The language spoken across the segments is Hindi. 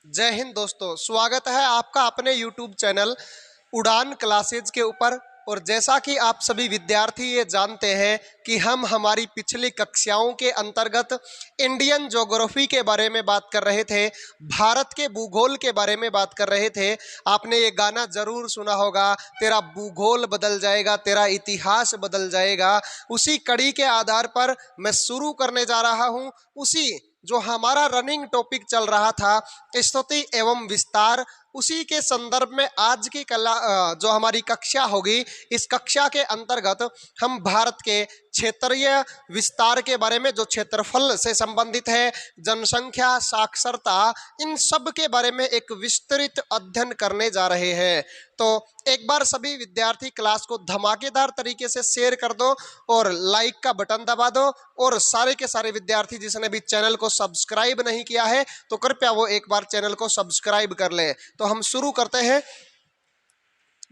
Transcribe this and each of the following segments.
जय हिंद दोस्तों, स्वागत है आपका अपने YouTube चैनल उड़ान क्लासेज के ऊपर। और जैसा कि आप सभी विद्यार्थी ये जानते हैं कि हम हमारी पिछली कक्षाओं के अंतर्गत इंडियन ज्योग्राफी के बारे में बात कर रहे थे, भारत के भूगोल के बारे में बात कर रहे थे। आपने ये गाना जरूर सुना होगा, तेरा भूगोल बदल जाएगा, तेरा इतिहास बदल जाएगा। उसी कड़ी के आधार पर मैं शुरू करने जा रहा हूँ उसी जो हमारा रनिंग टॉपिक चल रहा था, स्तुति एवं विस्तार। उसी के संदर्भ में आज की जो हमारी कक्षा होगी, इस कक्षा के अंतर्गत हम भारत के क्षेत्रीय विस्तार के बारे में, जो क्षेत्रफल से संबंधित है, जनसंख्या, साक्षरता, इन सब के बारे में एक विस्तृत अध्ययन करने जा रहे हैं। तो एक बार सभी विद्यार्थी क्लास को धमाकेदार तरीके से शेयर कर दो और लाइक का बटन दबा दो। और सारे के सारे विद्यार्थी जिसने भी चैनल को सब्सक्राइब नहीं किया है तो कृपया वो एक बार चैनल को सब्सक्राइब कर ले। तो हम शुरू करते हैं।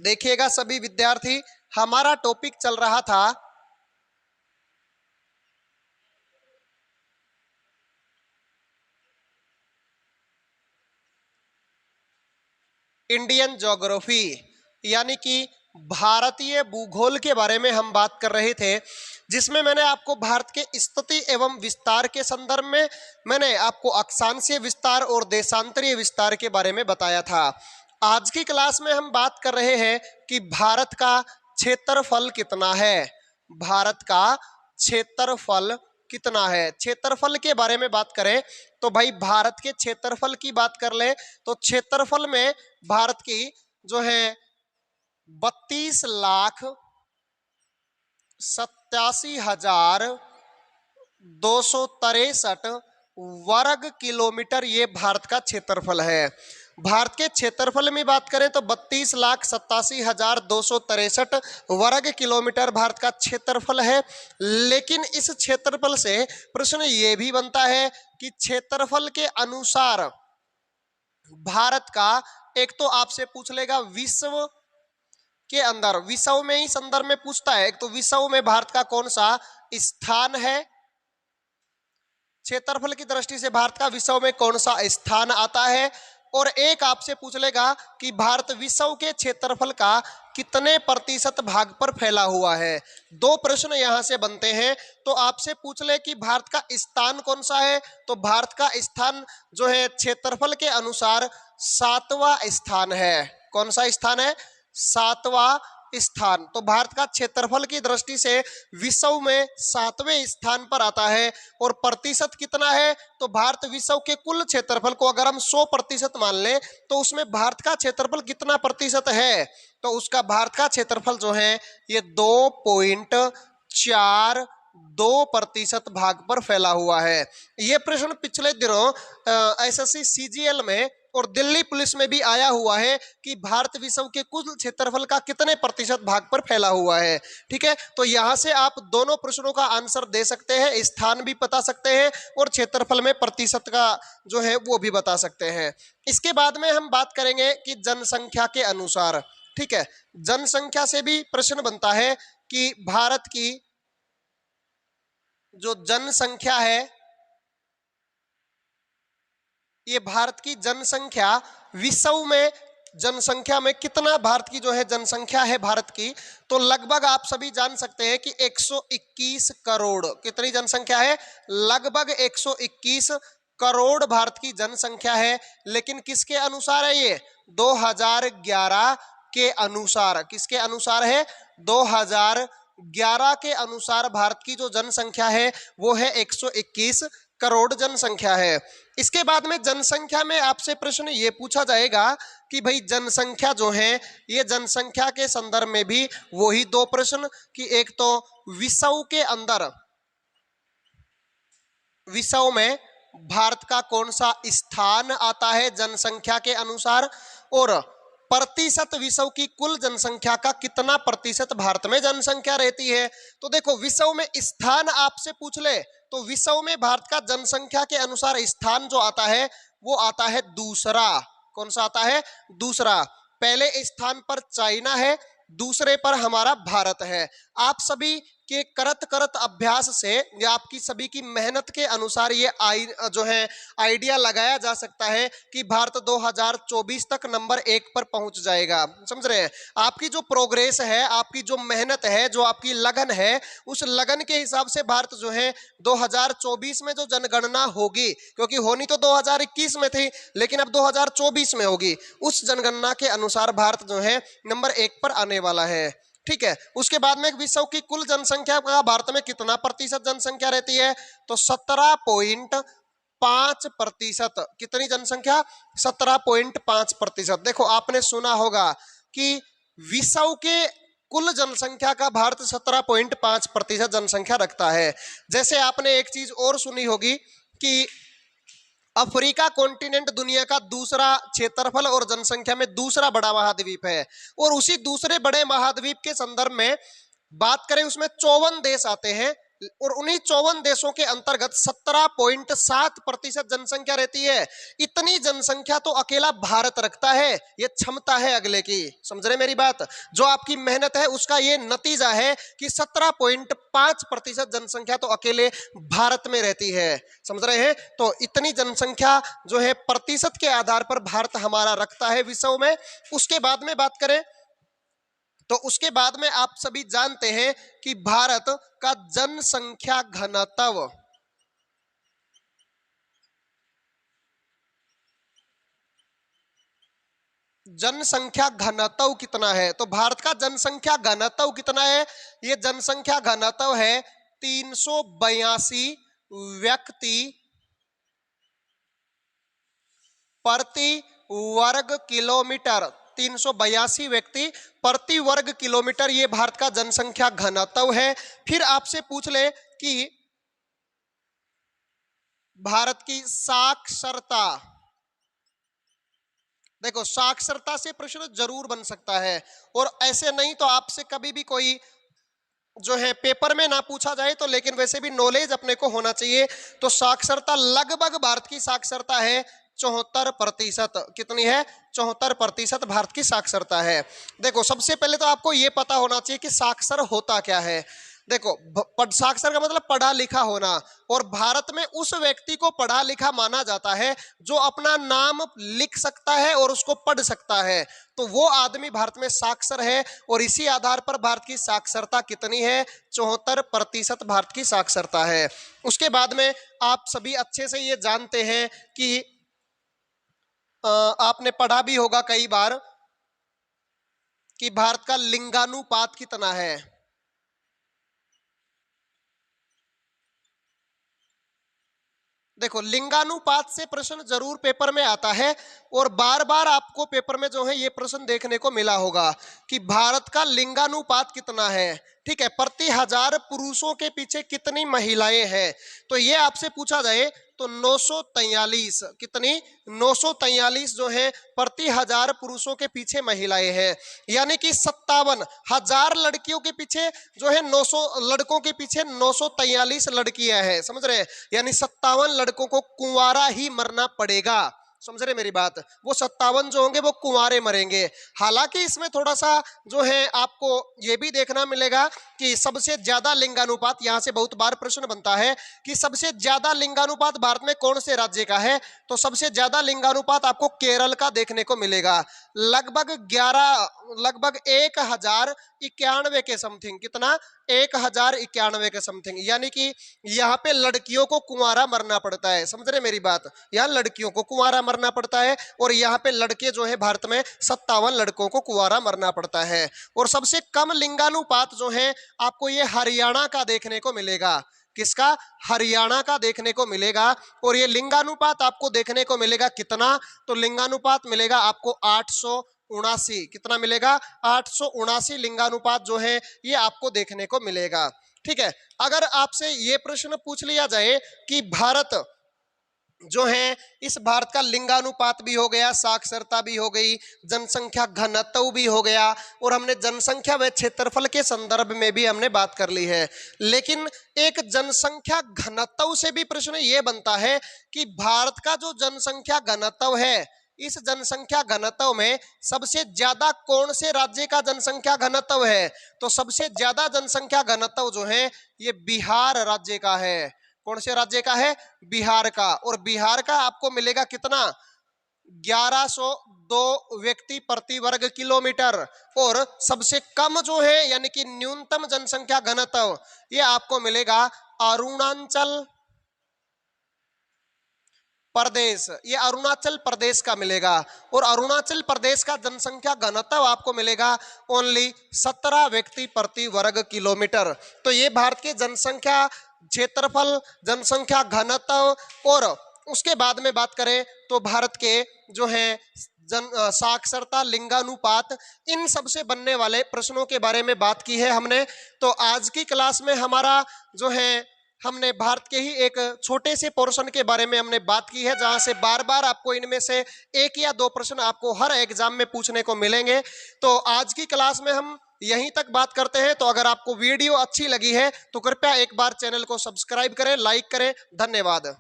देखिएगा सभी विद्यार्थी, हमारा टॉपिक चल रहा था इंडियन ज्योग्राफी, यानी कि भारतीय भूगोल के बारे में हम बात कर रहे थे, जिसमें मैंने आपको भारत के स्थिति एवं विस्तार के संदर्भ में मैंने आपको अक्षांशीय विस्तार और देशांतरीय विस्तार के बारे में बताया था। आज की क्लास में हम बात कर रहे हैं कि भारत का क्षेत्रफल कितना है। भारत का क्षेत्रफल कितना है। क्षेत्रफल के बारे में बात करें तो भाई भारत के क्षेत्रफल की बात कर ले तो क्षेत्रफल में भारत की जो है 32,87,263 वर्ग किलोमीटर ये भारत का क्षेत्रफल है। भारत के क्षेत्रफल में बात करें तो 32,87,263 वर्ग किलोमीटर भारत का क्षेत्रफल है। लेकिन इस क्षेत्रफल से प्रश्न ये भी बनता है कि क्षेत्रफल के अनुसार भारत का, एक तो आपसे पूछ लेगा विश्व के अंदर, विश्व में ही संदर्भ में पूछता है, एक तो विश्व में भारत का कौन सा स्थान है, क्षेत्रफल की दृष्टि से भारत का विश्व में कौन सा स्थान आता है। और एक आपसे पूछ लेगा कि भारत विश्व के क्षेत्रफल का कितने प्रतिशत भाग पर फैला हुआ है। दो प्रश्न यहां से बनते हैं। तो आपसे पूछ ले कि भारत का स्थान कौन सा है, तो भारत का स्थान जो है क्षेत्रफल के अनुसार 7वां स्थान है। कौन सा स्थान है? 7वां स्थान। तो भारत का क्षेत्रफल की दृष्टि से विश्व में 7वें स्थान पर आता है। और प्रतिशत कितना है, तो भारत विश्व के कुल क्षेत्रफल को अगर हम 100% मान लें तो उसमें भारत का क्षेत्रफल कितना प्रतिशत है, तो उसका भारत का क्षेत्रफल जो है ये 2.42% भाग पर फैला हुआ है। ये प्रश्न पिछले दिनों एसएससी सीजीएल में और दिल्ली पुलिस में भी आया हुआ है कि भारत विश्व के कुल क्षेत्रफल का कितने प्रतिशत भाग पर फैला हुआ है। ठीक है, तो यहां से आप दोनों प्रश्नों का आंसर दे सकते हैं, स्थान भी बता सकते हैं और क्षेत्रफल में प्रतिशत का जो है वो भी बता सकते हैं। इसके बाद में हम बात करेंगे कि जनसंख्या के अनुसार। ठीक है, जनसंख्या से भी प्रश्न बनता है कि भारत की जो जनसंख्या है, ये भारत की जनसंख्या विश्व में जनसंख्या में कितना भारत की जो है जनसंख्या है भारत की, तो लगभग आप सभी जान सकते हैं कि 121 करोड़। कितनी जनसंख्या है? लगभग 121 करोड़ भारत की जनसंख्या है। लेकिन किसके अनुसार है ये? 2011 के अनुसार। किसके अनुसार है? 2011 के अनुसार भारत की जो जनसंख्या है वो है 121 करोड़ जनसंख्या है। इसके बाद में जनसंख्या में आपसे प्रश्न ये पूछा जाएगा कि भाई जनसंख्या जो है, ये जनसंख्या के संदर्भ में भी वही दो प्रश्न कि एक तो विश्व के अंदर, विश्व में भारत का कौन सा स्थान आता है जनसंख्या के अनुसार, और प्रतिशत विश्व की कुल जनसंख्या का कितना प्रतिशत भारत में जनसंख्या रहती है। तो देखो, विश्व में स्थान आपसे पूछ ले तो विश्व में भारत का जनसंख्या के अनुसार स्थान जो आता है वो आता है दूसरा। कौन सा आता है? दूसरा। पहले स्थान पर चाइना है, दूसरे पर हमारा भारत है। आप सभी कि करत करत अभ्यास से या आपकी सभी की मेहनत के अनुसार ये जो है आइडिया लगाया जा सकता है कि भारत 2024 तक नंबर 1 पर पहुंच जाएगा। समझ रहे हैं? आपकी जो प्रोग्रेस है, आपकी जो मेहनत है, जो आपकी लगन है, उस लगन के हिसाब से भारत जो है 2024 में जो जनगणना होगी, क्योंकि होनी तो 2021 में थी लेकिन अब 2024 में होगी, उस जनगणना के अनुसार भारत जो है नंबर 1 पर आने वाला है। ठीक है। उसके बाद में विश्व की कुल जनसंख्या का भारत में कितना प्रतिशत जनसंख्या रहती है? तो 17.5%। कितनी जनसंख्या? 17.5%। देखो आपने सुना होगा कि विश्व के कुल जनसंख्या का भारत 17.5% जनसंख्या रखता है। जैसे आपने एक चीज और सुनी होगी कि अफ्रीका कॉन्टिनेंट दुनिया का दूसरा क्षेत्रफल और जनसंख्या में दूसरा बड़ा महाद्वीप है, और उसी दूसरे बड़े महाद्वीप के संदर्भ में बात करें उसमें 54 देश आते हैं, और उन्हीं 54 देशों के अंतर्गत 17.7% जनसंख्या रहती है। इतनी जनसंख्या तो अकेला भारत रखता है, ये क्षमता है अगले की। समझ रहे मेरी बात? जो आपकी मेहनत है उसका ये नतीजा है कि 17.5% जनसंख्या तो अकेले भारत में रहती है। समझ रहे हैं? तो इतनी जनसंख्या जो है प्रतिशत के आधार पर भारत हमारा रखता है विश्व में। उसके बाद में बात करें तो उसके बाद में आप सभी जानते हैं कि भारत का जनसंख्या घनत्व कितना है? तो भारत का जनसंख्या घनत्व कितना है? ये जनसंख्या घनत्व है 382 व्यक्ति प्रति वर्ग किलोमीटर। 382 व्यक्ति प्रति वर्ग किलोमीटर ये भारत का जनसंख्या घनत्व है। फिर आपसे पूछ ले कि भारत की साक्षरता, देखो साक्षरता से प्रश्न जरूर बन सकता है, और ऐसे नहीं तो आपसे कभी भी कोई जो है पेपर में ना पूछा जाए तो, लेकिन वैसे भी नॉलेज अपने को होना चाहिए। तो साक्षरता लगभग भारत की साक्षरता है 74%। कितनी है? 74% भारत की साक्षरता है। देखो सबसे पहले तो आपको यह पता होना चाहिए कि साक्षर होता क्या है। देखो साक्षर का मतलब पढ़ा लिखा होना, और भारत में उस व्यक्ति को पढ़ा लिखा माना जाता है जो अपना नाम लिख सकता है और उसको पढ़ सकता है, तो वो आदमी भारत में साक्षर है। और इसी आधार पर भारत की साक्षरता कितनी है? 74% भारत की साक्षरता है। उसके बाद में आप सभी अच्छे से ये जानते हैं कि आपने पढ़ा भी होगा कई बार कि भारत का लिंगानुपात कितना है। देखो लिंगानुपात से प्रश्न जरूर पेपर में आता है, और बार बार आपको पेपर में जो है ये प्रश्न देखने को मिला होगा कि भारत का लिंगानुपात कितना है। ठीक है, प्रति 1000 पुरुषों के पीछे कितनी महिलाएं हैं? तो ये आपसे पूछा जाए तो 943। कितनी? 943 जो है प्रति 1000 पुरुषों के पीछे महिलाएं हैं। यानी कि 57,000 लड़कियों के पीछे जो है 900 लड़कों के पीछे 943 लड़कियां हैं। समझ रहे हैं? यानी 57 लड़कों को कुंवारा ही मरना पड़ेगा। समझ रहे मेरी बात? वो 57 जो होंगे वो कुंवारे मरेंगे। हालांकि इसमें थोड़ा सा जो है आपको ये भी देखना मिलेगा कि सबसे ज्यादा लिंगानुपात, यहां से बहुत बार प्रश्न बनता है कि सबसे ज्यादा लिंगानुपात भारत में कौन से राज्य का है? तो सबसे ज्यादा लिंगानुपात आपको केरल का देखने को मिलेगा, लगभग 1091 के समथिंग। कितना? 1091 के समथिंग। यानी कि यहाँ पे लड़कियों को कुंवारा मरना पड़ता है। समझ रहे मेरी बात? यहाँ लड़कियों को कुंवारा मरना पड़ता है, और यहाँ पे लड़के जो है भारत में 57 लड़कों को कुंवारा मरना पड़ता है। और सबसे कम लिंगानुपात जो है आपको ये हरियाणा का देखने को मिलेगा। किसका? हरियाणा का देखने को मिलेगा। और ये लिंगानुपात आपको देखने को मिलेगा कितना? तो लिंगानुपात मिलेगा आपको 879। कितना मिलेगा? 879 लिंगानुपात जो है ये आपको देखने को मिलेगा। ठीक है, अगर आपसे ये प्रश्न पूछ लिया जाए कि भारत जो है, इस भारत का लिंगानुपात भी हो गया, साक्षरता भी हो गई, जनसंख्या घनत्व भी हो गया, और हमने जनसंख्या व क्षेत्रफल के संदर्भ में भी हमने बात कर ली है, लेकिन एक जनसंख्या घनत्व से भी प्रश्न ये बनता है कि भारत का जो जनसंख्या घनत्व है इस जनसंख्या घनत्व में सबसे ज्यादा कौन से राज्य का जनसंख्या घनत्व है? तो सबसे ज्यादा जनसंख्या घनत्व जो है ये बिहार राज्य का है। कौन से राज्य का है? बिहार का। और बिहार का आपको मिलेगा कितना? 1102 व्यक्ति प्रति वर्ग किलोमीटर। और सबसे कम जो है यानी कि न्यूनतम जनसंख्या घनत्व ये आपको मिलेगा अरुणाचल प्रदेश, ये अरुणाचल प्रदेश का मिलेगा। और अरुणाचल प्रदेश का जनसंख्या घनत्व आपको मिलेगा ओनली 17 व्यक्ति प्रति वर्ग किलोमीटर। तो ये भारत के जनसंख्या क्षेत्रफल, जनसंख्या घनत्व, और उसके बाद में बात करें तो भारत के जो है साक्षरता, लिंगानुपात, इन सबसे बनने वाले प्रश्नों के बारे में बात की है हमने। तो आज की क्लास में हमारा जो है हमने भारत के ही एक छोटे से पोर्शन के बारे में हमने बात की है, जहां से बार बार आपको इनमें से एक या दो प्रश्न आपको हर एग्जाम में पूछने को मिलेंगे। तो आज की क्लास में हम यहीं तक बात करते हैं। तो अगर आपको वीडियो अच्छी लगी है तो कृपया एक बार चैनल को सब्सक्राइब करें, लाइक करें। धन्यवाद।